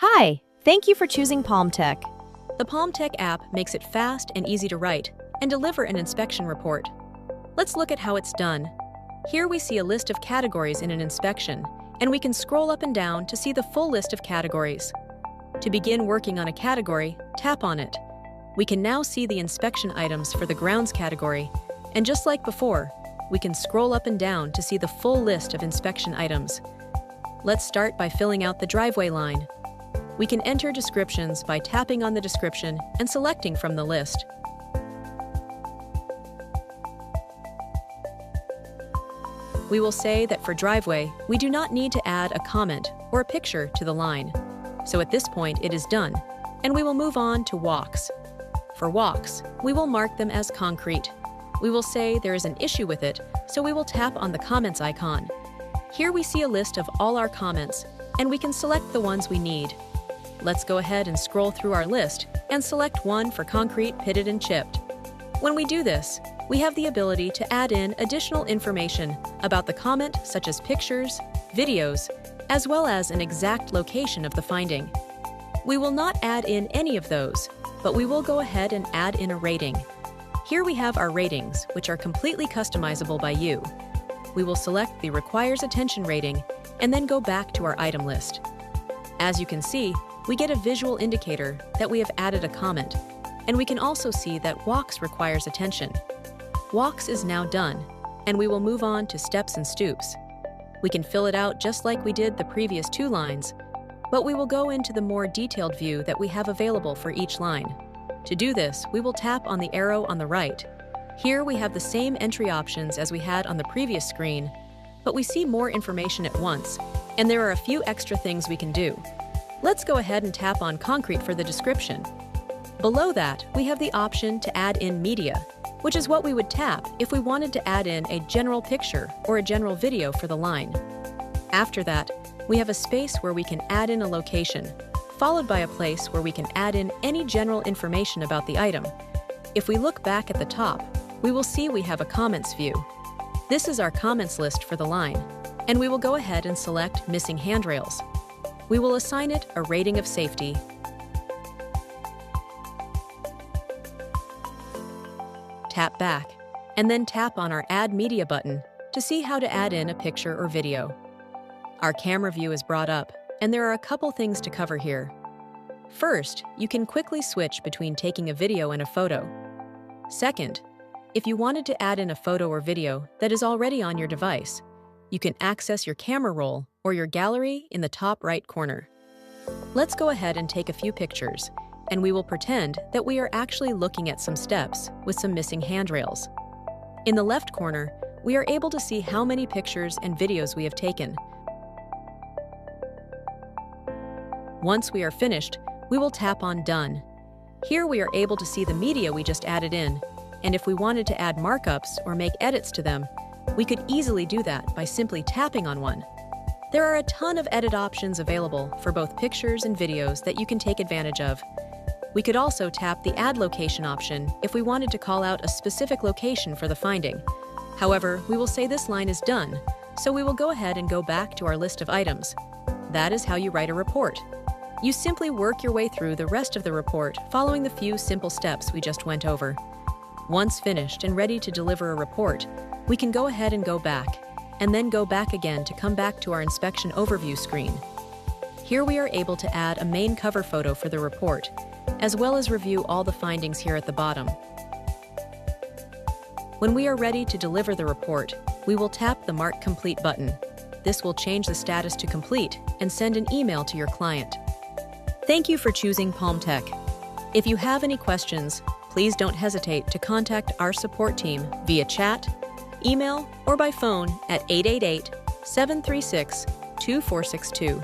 Hi, thank you for choosing Palmtech. The Palmtech app makes it fast and easy to write and deliver an inspection report. Let's look at how it's done. Here we see a list of categories in an inspection, and we can scroll up and down to see the full list of categories. To begin working on a category, tap on it. We can now see the inspection items for the grounds category, and just like before, we can scroll up and down to see the full list of inspection items. Let's start by filling out the driveway line. We can enter descriptions by tapping on the description and selecting from the list. We will say that for driveway, we do not need to add a comment or a picture to the line. So at this point, it is done, and we will move on to walks. For walks, we will mark them as concrete. We will say there is an issue with it, so we will tap on the comments icon. Here we see a list of all our comments, and we can select the ones we need. Let's go ahead and scroll through our list and select one for concrete, pitted, and chipped. When we do this, we have the ability to add in additional information about the comment, such as pictures, videos, as well as an exact location of the finding. We will not add in any of those, but we will go ahead and add in a rating. Here we have our ratings, which are completely customizable by you. We will select the Requires Attention rating and then go back to our item list. As you can see, we get a visual indicator that we have added a comment, and we can also see that Walks requires attention. Walks is now done, and we will move on to Steps and Stoops. We can fill it out just like we did the previous two lines, but we will go into the more detailed view that we have available for each line. To do this, we will tap on the arrow on the right. Here we have the same entry options as we had on the previous screen, but we see more information at once, and there are a few extra things we can do. Let's go ahead and tap on Concrete for the description. Below that, we have the option to add in media, which is what we would tap if we wanted to add in a general picture or a general video for the line. After that, we have a space where we can add in a location, followed by a place where we can add in any general information about the item. If we look back at the top, we will see we have a comments view. This is our comments list for the line, and we will go ahead and select Missing Handrails. We will assign it a rating of safety. Tap back, and then tap on our Add Media button to see how to add in a picture or video. Our camera view is brought up, and there are a couple things to cover here. First, you can quickly switch between taking a video and a photo. Second, if you wanted to add in a photo or video that is already on your device, you can access your camera roll or your gallery in the top right corner. Let's go ahead and take a few pictures, and we will pretend that we are actually looking at some steps with some missing handrails. In the left corner, we are able to see how many pictures and videos we have taken. Once we are finished, we will tap on Done. Here we are able to see the media we just added in, and if we wanted to add markups or make edits to them, we could easily do that by simply tapping on one. There are a ton of edit options available for both pictures and videos that you can take advantage of. We could also tap the Add Location option if we wanted to call out a specific location for the finding. However, we will say this line is done, so we will go ahead and go back to our list of items. That is how you write a report. You simply work your way through the rest of the report following the few simple steps we just went over. Once finished and ready to deliver a report, we can go ahead and go back, and then go back again to come back to our inspection overview screen. Here we are able to add a main cover photo for the report, as well as review all the findings here at the bottom. When we are ready to deliver the report, we will tap the Mark Complete button. This will change the status to complete and send an email to your client. Thank you for choosing Palmtech. If you have any questions, please don't hesitate to contact our support team via chat, email, or by phone at 888-736-2462.